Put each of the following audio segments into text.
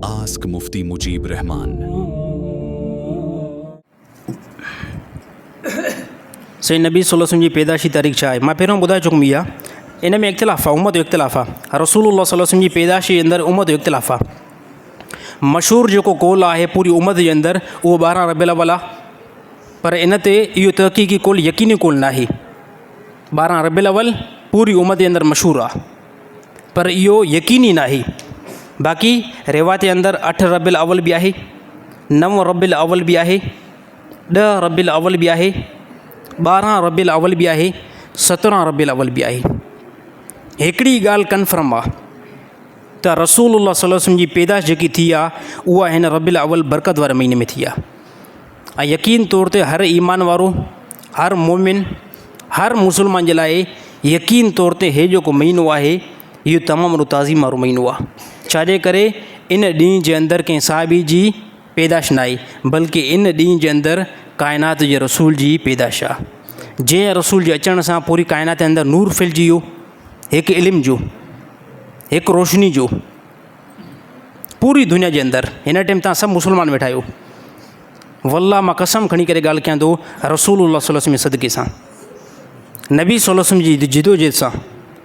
Ask Mufti Mujib Rahman. सही नबी सल्लल्लाहु अलैहि वसल्लम जी पैदाशी तारीख़ छा आहे। मां पहिरियों ॿुधाए चुकमि इहा इन में इख़्तिलाफ़ आहे, उम्मत जो इख़्तिलाफ़ आहे। रसूलुल्लाह सल्लल्लाहु अलैहि वसल्लम जी पैदाशी जे अंदरि उम्मत जो इख़्तिलाफ़ आहे। मशहूरु जेको कौल आहे पूरी उम्मत जे अंदरि उहो 12 रबीउल अव्वल आहे, पर इन ते इहो तहक़ीक़ी कौल यकीनी कौल न आहे। 12 रबीउल अव्वल पूरी उम्मत जे अंदरि मशहूरु आहे, पर इहो यकीनी न आहे। बाक़ी रिवायत जे अंदरि 8 रबीउल अव्वल बि आहे, 9 रबीउल अव्वल बि आहे, 10 रबीउल अव्वल बि आहे, 12 रबीउल अव्वल बि आहे, 17 रबीउल अव्वल बि आहे। हिकिड़ी ॻाल्हि कन्फर्म आहे त रसूलुल्लाह सल्लल्लाहु अलैहि वसल्लम जी पैदाश जेकी थी आहे उहा हिन रबीउल अव्वल बरक़त वारे महीने में थी आहे। ऐं यकीन तौर ते हर ईमान वारो, हर मोमिन, हर मुस्लमान जे लाइ यकीन तौर ते हे जेको महीनो आहे इहो तमामु ताज़ीम वारो महीनो आहे। छाजे करे इन ॾींहं जे अंदरि कंहिं साहिबी जी पैदाश न आहे, बल्कि इन ॾींहं जे अंदरि काइनात जे रसूल जी पैदाश आहे। जंहिं रसूल जे अचण सां पूरी काइनात जे अंदरि नूर फैलिजी वियो, हिकु इल्म जो, हिकु रोशनी जो, पूरी दुनिया जे अंदरि। हिन टाइम तव्हां सभु मुस्लमान वेठा आहियो। वल्लाह मां कसम खणी करे ॻाल्हि कयां थो, रसूलुल्लाह सल्लल्लाहु अलैहि वसल्लम जे सदक़े सां, नबी सल्लल्लाहु अलैहि वसल्लम जी जिदोजहद सां,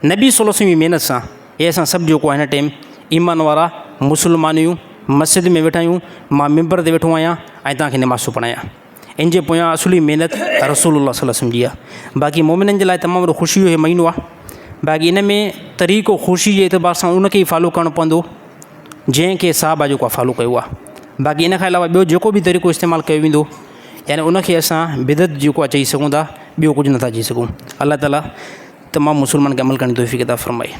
नबी सल्लल्लाहु अलैहि वसल्लम जी महिनत सां, इहे असां सभु जेको आहे हिन टाइम ईमान वारा मुस्लमान आहियूं, मस्जिद में वेठा आहियूं, मां मिंबर ते वेठो आहियां ऐं तव्हांखे नमाज़ थो पढ़ायां। इन जे पोयां असुली महिनत रसूलुल्लाह सल्लल्लाहु अलैहि वसल्लम जी आहे। बाक़ी मोमिननि जे लाइ तमामु वॾो ख़ुशी जो महीनो आहे। बाक़ी इन में तरीक़ो ख़ुशी जे एतबार सां उनखे ई फॉलो करणो पवंदो जंहिंखे साहबा जेको आहे फॉलो कयो आहे। बाक़ी इन खां अलावा ॿियो जेको बि तरीक़ो इस्तेमालु कयो वेंदो यानी उनखे असां बिदत जेको आहे चई सघूं था, ॿियो कुझु नथा चई सघूं। अलाह ताला तमामु मुस्लमान खे अमल करण जी तौफ़ीक़ अता फ़रमाए।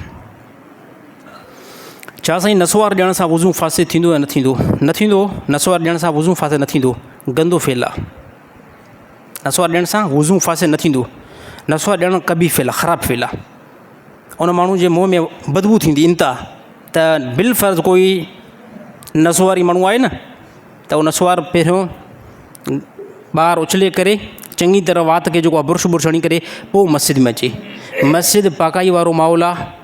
छा साईं नसवार ॾियण सां वज़ू फासिद थींदो या न थींदो? न थींदो। नसवार ॾियण सां वज़ू फासिद न थींदो, गंदो फेल आहे। नसवार ॾियण सां वज़ू फासिद न थींदो। नसवार ॾियणु कबी फेल आहे, ख़राबु फेल आहे। उन माण्हू जे मुंहं में बदबू थींदी इंता, त बिलफ़र्ज़ कोई नसवारी माण्हू आहे न त उहो नसवार पहिरियों ॿाहिरि उछले करे चङी तरह वात खे जेको आहे बुर्श हणी करे पोइ मस्जिद में अचे। मस्जिद पाकाई वारो माहौल आहे।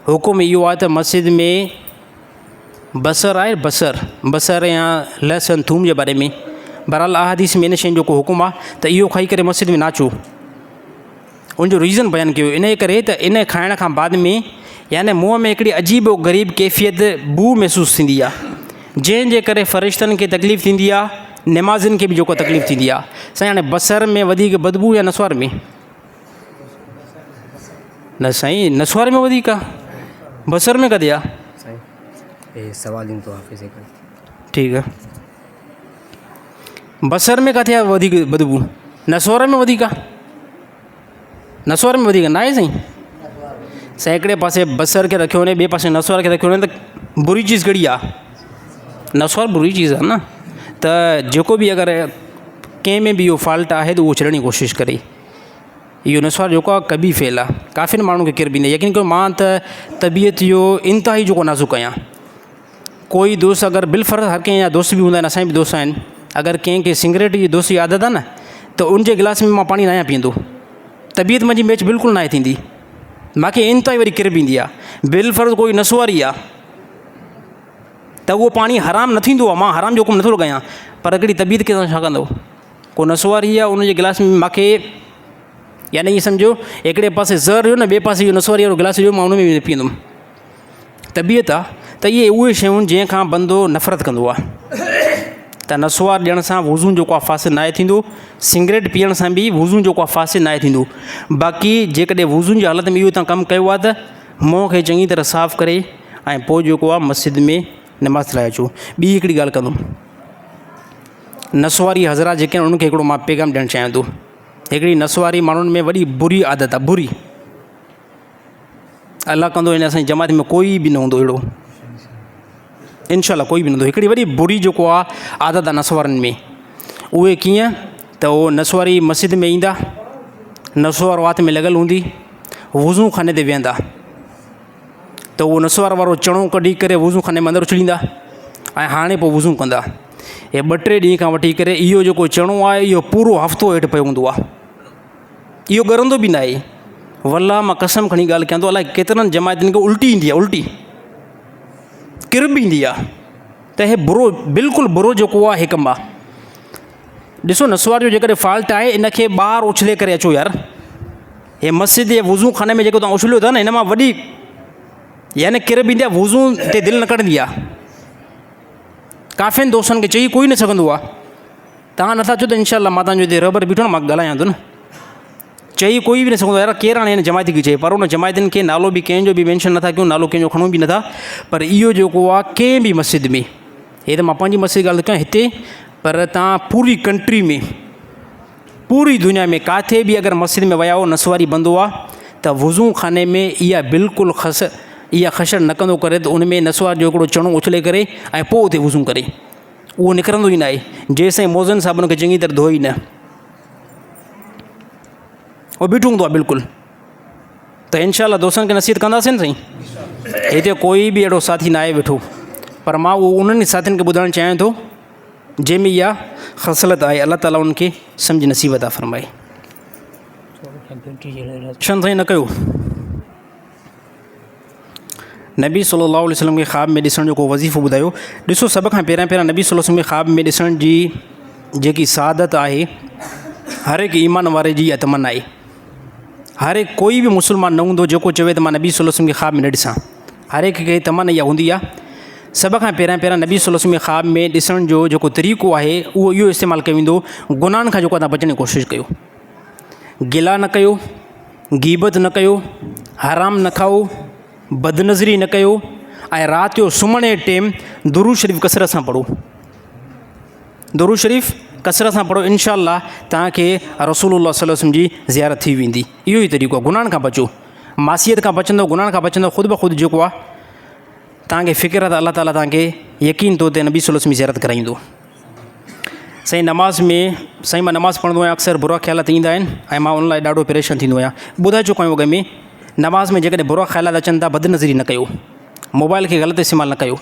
हुकुम इहो आहे त मस्जिद में बसर आहे, बसर या लहसन थूम जे बारे में बहरहाल अहादीस में इन शइ जो को हुकुम आहे त इहो खाई करे मस्जिद में न अचो। उनजो रीज़न बयानु कयो इन करे त इन खाइण खां बाद में यानी मुंहं में हिकिड़ी अजीब ग़रीब कैफ़ियत बू महसूसु थींदी आहे, जंहिंजे करे फ़रिश्तनि खे तकलीफ़ थींदी आहे, नमाज़िन खे बि जेको तकलीफ़ थींदी आहे। साईं हाणे बसर में वधीक बदबू या नसवार में? न साईं, नसवार में वधीक आहे, बसर में कॾहिं आहे? ठीकु आहे, बसर में किथे आहे वधीक बदबू? नसवार में वधीक आहे? नसवार में वधीक न आहे साईं। साईं हिकिड़े पासे बसर खे रखियो वञे, ॿिए पासे नसवार खे रखियो वञे त बुरी चीज़ कहिड़ी आहे? नसवार बुरी चीज़ आहे न। त जेको बि अगरि कंहिं में बि इहो फॉल्ट आहे त उहो छॾण जी कोशिशि करे। इहो नसवार जेको आहे कबी फेल आहे, काफ़िनि माण्हू खे किरबी न। यकीन कयो मां त तबियत जो इंतिहाई जेको नाज़ुक आहियां। कोई दोस्त अगरि बिलफ़र्ज़ हर कंहिं जा दोस्त बि हूंदा आहिनि, असांजा बि दोस्त आहिनि, अगरि कंहिंखे सिगरेट जी दोस्त जी आदत आहे न त उनजे गिलास में मां पाणी न आहियां पीअंदो। तबियत मुंहिंजी मैच बिल्कुलु न आहे थींदी, मूंखे इंतिहाई वरी किरब ईंदी आहे। बिलफ़र्ज़ कोई नसवारी आहे त उहो पाणी हराम न थींदो आहे, मां हराम जो हुकुम नथो लॻायां, पर हिकिड़ी तबियत खे छा कंदो? को नसवारी आहे उनजे गिलास में मूंखे यानी ईअं सम्झो हिकिड़े पासे ज़हर हुयो न, ॿिए पासे इहो नसवारी वारो गिलास हुयो, मां उन में पीअंदुमि। तबियत आहे त इहे उहे शयूं जंहिंखां बंदो नफ़रत कंदो आहे। त नसवार ॾियण सां वज़ू जेको आहे फासिद न आहे थींदो, सिगरेट पीअण सां बि वज़ू जेको आहे फासिद न आहे थींदो। बाक़ी जेकॾहिं वज़ू जी हालत में इहो तव्हां कमु कयो आहे त मुंहं खे चङी तरह साफ़ु करे ऐं पोइ जेको आहे मस्जिद में नमाज़ लाइ अचो। ॿी हिकिड़ी ॻाल्हि कंदुमि, नसवारी हज़रात जेके आहिनि उनखे हिकिड़ो मां पैगाम ॾियणु चाहियां थो। हिकिड़ी नसवारी माण्हुनि में वॾी बुरी आदत आहे, बुरी। अलाह कंदो हिन असांजी जमात में कोई बि न हूंदो अहिड़ो, इंशाअल्लाह कोई बि न हूंदो। हिकिड़ी वॾी बुरी जेको आहे आदत आहे नसवारनि में। उहे कीअं त उहो नसवारी मस्जिद में ईंदा, नसवार वात में लॻल हूंदी, वज़ू खाने ते वेहंदा त उहो नसवार वारो चणो कढी करे वज़ू खाने में अंदरि उछलींदा ऐं हाणे पोइ वज़ू कंदा। हे 2-3 ॾींहं खां वठी करे इहो जेको चणो आहे इहो पूरो हफ़्तो हेठि पियो हूंदो आहे, इहो ॻरंदो बि न आहे। वल्लाह मां कसम खणी ॻाल्हि कयां थो, अलाए केतिरनि जमायतुनि खे उल्टी ईंदी आहे, उल्टी किरब ईंदी आहे। त हे बुरो बिल्कुलु बुरो जेको आहे हे कमु आहे। ॾिसो नसवार जो जेकॾहिं फॉल्ट आहे इन खे ॿाहिरि उछले करे अचो यार। हे मस्जिद या वज़ू खाने में जेको तव्हां उछलियो था न, हिन मां वॾी यानी किर बि ईंदी आहे, वज़ू ते दिलि न कढंदी आहे। काफ़ियुनि दोस्तनि खे चई कोई न सघंदो आहे, तव्हां नथा चओ त इनशाला मां तव्हांजो हिते रबर बीठो न मां ॻाल्हायां थो न, चई कोई बि न सघंदो यार। केरु हाणे हिन जमायती खे चए, पर उन जमायतनि खे नालो बि कंहिंजो बि मेंशन नथा कयूं, नालो कंहिंजो खणूं बि नथा। पर इहो जेको आहे कंहिं बि मस्जिद में, हे त मां पंहिंजी मस्जिद ॻाल्हि थो कयां हिते, पर तव्हां पूरी कंट्री में, पूरी दुनिया में किथे बि अगरि मस्जिद में विया हो नसवारी बंदो आहे त वज़ू खाने में इहा बिल्कुलु इहा ख़शर न कंदो करे त उन में नसवार जो हिकिड़ो चणो उछले करे ऐं पोइ उते वज़ू करे, उहो निकिरंदो ई न आहे जेसिताईं मोज़न साहिब उनखे चङी तरह धोई न, उहो बीठो हूंदो आहे बिल्कुलु। त इनशाला दोस्तनि खे नसीहत कंदासीं न साईं। हिते कोई बि अहिड़ो साथी न आहे वेठो, पर मां उहो उन्हनि साथियुनि खे ॿुधाइणु चाहियां थो जंहिंमें इहा ख़सलत आहे। अलाह ताला उनखे सम्झ नसीब अता फ़रमाए। छंद साईं न कयो। नबी सल्लल्लाहु अलैहि वसल्लम खे ख़्वाब में ॾिसण जो को वज़ीफ़ो ॿुधायो। ॾिसो सभ खां पहिरियां नबी सल्लल्लाहु अलैहि वसल्लम खे ख़्वाब में ॾिसण जी जेकी सादत आहे हर हिकु ईमान वारे जी इहा तमन्ना आहे। हर हिकु कोई बि मुस्लमान न हूंदो जेको चवे त मां नबी सल्लल्लाहु अलैहि वसल्लम खे ख़्वाब में न ॾिसां। हर हिकु खे तमन्ना इहा हूंदी आहे। सभ खां पहिरियां नबी सल्लल्लाहु अलैहि वसल्लम खे ख़्वाब में ॾिसण जो जेको तरीक़ो आहे उहो इहो इस्तेमालु कयो वेंदो, गुनाहनि खां जेको तव्हां बचण जी कोशिशि कयो, गिला न कयो, गीबत न कयो, हराम न खाओ, बदनज़री न कयो, ऐं राति जो सुम्हण जे टाइम दुरूद शरीफ़ कसरत सां पढ़ो। दुरूद शरीफ़ कसरत सां पढ़ो, इंशाअल्लाह तव्हांखे रसूलुल्लाह सल्लल्लाहु अलैहि वसल्लम जी ज़ियारत थी वेंदी। इहो ई तरीक़ो आहे, गुनाहनि खां बचो, मासियत खां बचंदो, गुनाहनि खां बचंदो, ख़ुदि ब ख़ुदि जेको आहे तव्हांखे फ़िक्र आहे त अलाह ताला तव्हांखे यकीन तौर ते नबी सल्लल्लाहु अलैहि वसल्लम जी ज़ियारत कराईंदो। साईं नमाज़ में साईं मां नमाज़ पढ़ंदो आहियां, अक्सर बुरा ख़्यालात ईंदा आहिनि ऐं मां उन लाइ ॾाढो परेशान थींदो आहियां। ॿुधाए चुको आहियां अॻ में, नमाज़ में जेकॾहिं बुरा ख़्यालात अचनि था बदनज़री न कयो, मोबाइल खे ग़लति इस्तेमालु न कयो,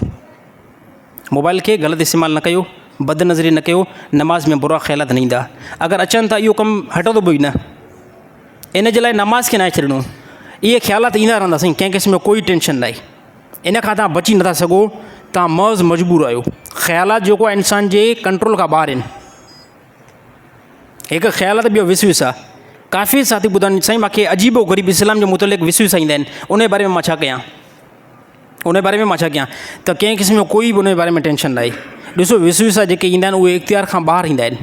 मोबाइल खे ग़लति इस्तेमालु न कयो, बदनज़री न कयो, नमाज़ में बुरा ख़्यालात न ईंदा। अगरि अचनि था इहो कमु हटंदो बि न, इन जे लाइ नमाज़ खे न आहे छॾिणो। इहे ख़्यालात ईंदा रहंदा साईं, कंहिं क़िस्म जो कोई टेंशन न आहे, इन खां तव्हां बची नथा सघो, तव्हां महज़ मजबूर आहियो। ख़्यालात जेको आहे इंसान जे कंट्रोल खां ॿाहिरि आहिनि। हिकु ख़्यालात ॿियो विसविस आहे। काफ़ी साथी ॿुधनि साईं मूंखे अजीबो ग़रीब इस्लाम जे मुतलिक़ विसविस ईंदा आहिनि, उन बारे में मां छा कयां, उन बारे में मां छा कयां, त कंहिं क़िस्म जो कोई बि उन बारे में टेंशन न आहे। ॾिसो विसविस जेके ईंदा आहिनि उहे इख़्तियार खां ॿाहिरि ईंदा आहिनि,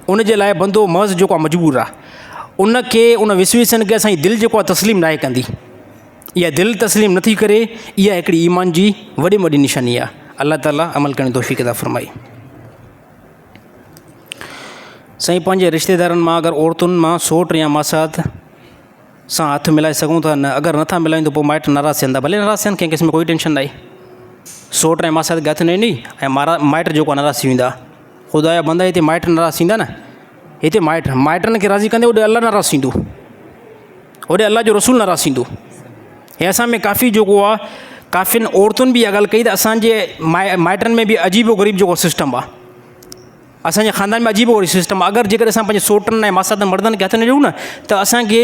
उन जे लाइ बंदो महज़ जेको आहे मजबूर आहे। उनखे उन विसविसनि खे असांजी दिलि जेको आहे तस्लीम न आहे कंदी। इहा दिलि तस्लीम नथी करे, इहा हिकिड़ी ईमान जी वॾी वॾी निशानी आहे। अलाह ताला अमल करण तौफ़ीक़ अता फ़रमाए। साईं पंहिंजे रिश्तेदारनि मां अगरि औरतुनि मां सोट या मासात सां हथु मिलाए सघूं था, न अगरि नथा मिलायूं त पोइ माइट नाराज़ थियनि था। भले नाराज़ थियनि, कंहिं क़िस्म कोई टेंशन न आहे। सोट ऐं मासात खे हथु न ॾिनी ऐं माइट जेको आहे नाराज़ थी वेंदा। ख़ुदा जा बंदा हिते माइट नाराज़ थींदा न, हिते माइटनि खे राज़ी कंदे होॾे अलाह नाराज़ थींदो, होॾे अलाह जो रसूल नाराज़ थींदो। हे असां में काफ़ी जेको आहे काफ़ियुनि औरतुनि बि इहा ॻाल्हि कई त असांजे माइटनि में बि अजीबो ग़रीब जेको सिस्टम आहे, असांजे ख़ानदान में अजीबो ग़रीब सिस्टम आहे। अगरि जेकर असां पंहिंजे सोटनि ऐं मासातनि मर्दनि खे हथु न ॾियूं न त असांखे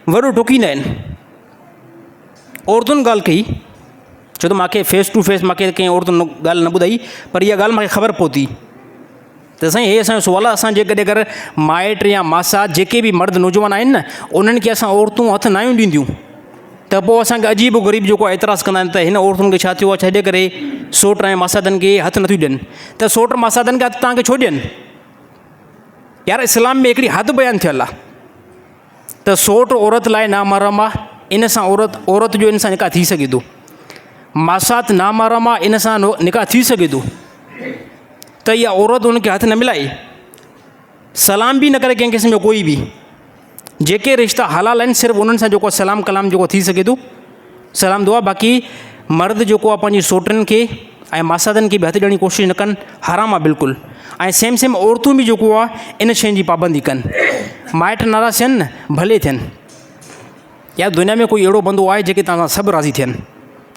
वॾो टोकींदा आहिनि। औरतुनि ॻाल्हि कई, छो त मूंखे फेस टू फेस मूंखे कंहिं औरतुनि ॻाल्हि न ॿुधाई, पर इहा ॻाल्हि मूंखे ख़बर पहुती त साईं हे असांजो सुवालु आहे। असां जेकॾहिं अगरि माइट या मासा जेके बि मर्द नौजवान आहिनि न, उन्हनि खे असां औरतूं हथु नायूं ॾींदियूं त पोइ असांखे अजीबो ग़रीब जेको आहे एतिराज़ु कंदा आहिनि त हिन औरतुनि खे छा थियो आहे, छॾे करे सोट ऐं मासातनि खे हथु नथियूं ॾियनि। त सोट मासातनि खे हथु तव्हांखे छो ॾियनि यार? इस्लाम में हिकिड़ी हदि बयानु थियल आहे त सोट औरत लाइ नामहरम आहे, इन सां औरत जो इन सां निकाह थी सघे थो। मासात नामहरम आहे, इन सां निकाह थी सघे थो। त इहा औरत उनखे हथु न मिलाए, सलाम बि न करे कंहिं क़िस्म जो कोई बि। जेके रिश्ता हलाल आहिनि सिर्फ़ु उन्हनि सां जेको आहे सलाम कलाम जेको थी सघे थो, सलाम दुआ। बाक़ी मर्द जेको आहे पंहिंजी सोटनि खे ऐं मासातनि खे बि हथु ॾियण जी कोशिशि न कनि, हराम आहे बिल्कुलु। ऐं सेम औरतूं बि जेको आहे इन शयुनि जी पाबंदी कनि। माइट नाराज़ थियनि न, भले थियनि यार, दुनिया में कोई अहिड़ो बंदो आहे जेके तव्हां सभु राज़ी थियनि,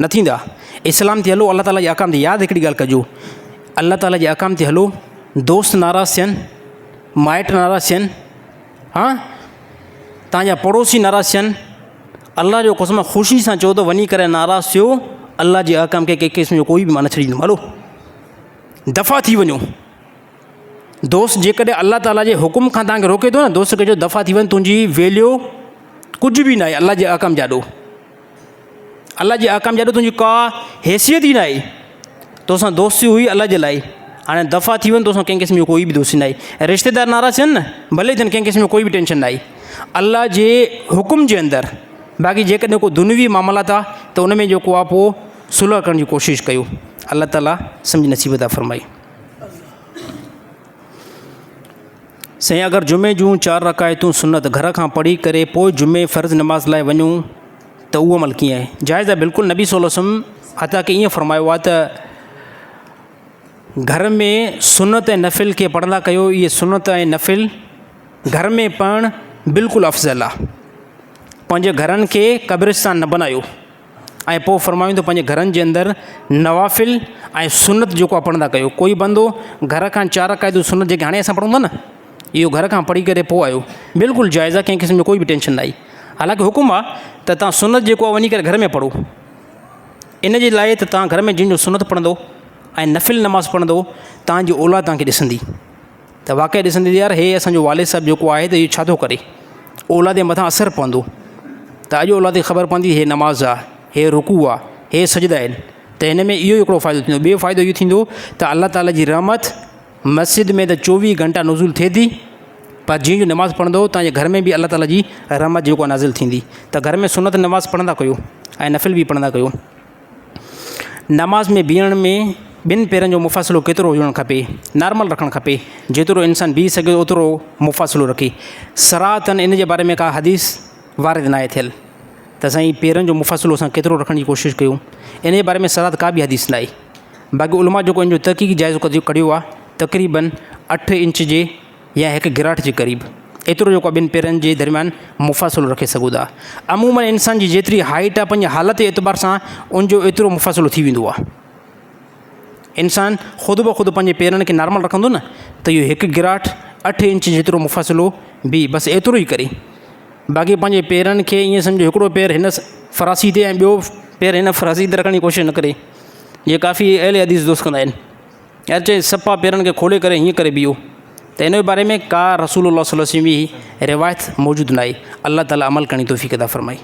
न थींदा। इस्लाम ते हलो, अलाह ताला जे अहकाम ते यादि हिकिड़ी ॻाल्हि कजो, अलाह ताला जे अहकाम ते हलो। दोस्त नाराज़ थियनि, माइट नाराज़ थियनि, हा तव्हांजा पड़ोसी नाराज़ थियनि, अलाह जो कसम ख़ुशी सां चओ त वञी करे नाराज़ थियो, अल्लाह जे अहकाम के क़िस्म जो कोई बि मां न छॾींदुमि। हलो दफ़ा थी वञो। दोस्त जेकॾहिं अल्लाह ताला जे हुकुम खां तव्हांखे रोके थो न, दोस्त खे जो दफ़ा थी वञ, तुंहिंजी वैल्यू कुझु बि न आहे अल्लाह जे अहकाम जाॾो। अल्लाह जे अहकाम जाॾो तुंहिंजी का हैसियत ई न आहे। तोसां दोस्ती हुई अल्लाह जे लाइ, हाणे दफ़ा थी वञ, तोसां कंहिं क़िस्म जो कोई बि दोस्ती न आहे। रिश्तेदार नाराज़ थियनि न, भले थियनि, कंहिं क़िस्म जो कोई बि टेंशन न आहे अल्लाह जे हुकुम जे अंदरि। बाक़ी जेकॾहिं को दुनियावी मामलात आहे त उन में जेको आहे पोइ सुलह करण जी कोशिशि कयो। अल्लाह ताला सम्झ नसीब अता फ़रमाई। साईं अगरि जुमे जूं 4 रकायतूं सुनत घर खां पढ़ी करे पोइ जुमे फ़र्ज़ु नमाज़ लाइ वञूं त उहो अमल कीअं आहे? जाइज़ आहे बिल्कुलु। नबी सल्लल्लाहु अलैहि वसल्लम हता की ईअं फ़रमायो आहे त घर में सुनत ऐं नफ़िल खे पढ़ंदा कयो। इहे सुनत ऐं नफ़िल घर में पढ़णु बिल्कुलु अफ़ज़ल आहे। पंहिंजे घरनि खे क़ब्रिस्तान न बनायो। ऐं पोइ फ़रमायूं त पंहिंजे घरनि जे अंदरि नवाफ़िल ऐं सुनत जेको आहे पढ़ंदा कयो। कोई बंदो घर खां 4 रकायतूं सुनत जेके हाणे असां पढ़ूं था न, इहो घर खां पढ़ी करे पोइ आयो, बिल्कुलु जाइज़ आहे, कंहिं क़िस्म जो कोई बि टेंशन न आई। हालांकि हुकुम आहे त तव्हां सुनत जेको आहे वञी करे घर में पढ़ो। इन जे लाइ त तव्हां घर में जंहिंजो सुनत पढ़ंदो ऐं नफ़िल नमाज़ पढ़ंदो, तव्हांजी औलाद तव्हांखे ॾिसंदी त वाक़ई ॾिसंदी यार हे असांजो वालिद साहिबु जेको आहे त इहो छा थो करे। औलाद जे मथां असरु पवंदो त अॼु औलाद खे ख़बर पवंदी हे नमाज़ आहे, हे रुकू आहे, हे सजदा आहिनि। त हिन में इहो हिकिड़ो फ़ाइदो थींदो। ॿियो फ़ाइदो इहो थींदो त अल्लाह ताला जी रहमत मस्जिद में त 24 घंटा नुज़ुल थिए थी, पर जीअं नमाज़ पढ़ंदो तव्हांजे घर में बि अल्लाह ताला जी रहमत जेको आहे नाज़िल थींदी। त घर में सुनत नमाज़ पढ़ंदा कयो ऐं नफ़िल बि पढ़ंदा कयो। नमाज़ में बीहण में 2 पेरनि जो मुफ़ासिलो केतिरो हुजणु खपे? नॉर्मल रखणु खपे, जेतिरो इंसानु बीह सघे ओतिरो मुफ़ासिलो रखे। सराहतनि इन जे बारे में का हदीस वारिद न आहे थियल त साईं पेरनि जो मुफ़ासिलो असां केतिरो रखण जी कोशिशि कयूं। इन जे बारे में सराहत का बि हदीस न आहे। बाक़ी उलमा जेको इन जो तहक़ीक़ी जाइज़ो कढियो आहे तक़रीबन 8 इंच जे या 1 गिराट जे क़रीब, एतिरो जेको आहे 2 पेरनि जे दरमियान मुफ़ासिलो रखे सघूं था। अमूमन इंसान जी जेतिरी हाइट आहे पंहिंजे हालत जे एतबार सां उनजो एतिरो मुफ़ासिलो थी वेंदो आहे। इंसानु ख़ुदि ब ख़ुदि पंहिंजे पेरनि खे नॉर्मल रखंदो न त इहो 1 गिराट 8 इंच जेतिरो मुफ़ासिलो बि बसि एतिरो ई करे। बाक़ी पंहिंजे पेरनि खे ईअं सम्झो हिकिड़ो पेर हिन फ़रासी ते ऐं ॿियो पेर हिन फ़रासी ते रखण जी कोशिशि न करे। इहे काफ़ी अहिड़े हदीस दोस्त कंदा आहिनि, यार चए सफ़ा पेरनि खे खोले करे हीअं करे बीहो। त इन जे बारे में का रसूलुल्लाह सल्लल्लाहु अलैहि वसल्लम जी रिवायत मौजूदु न आहे। अल्लाह ताला अमल करणी तौफ़ीक़ अता फ़रमाए।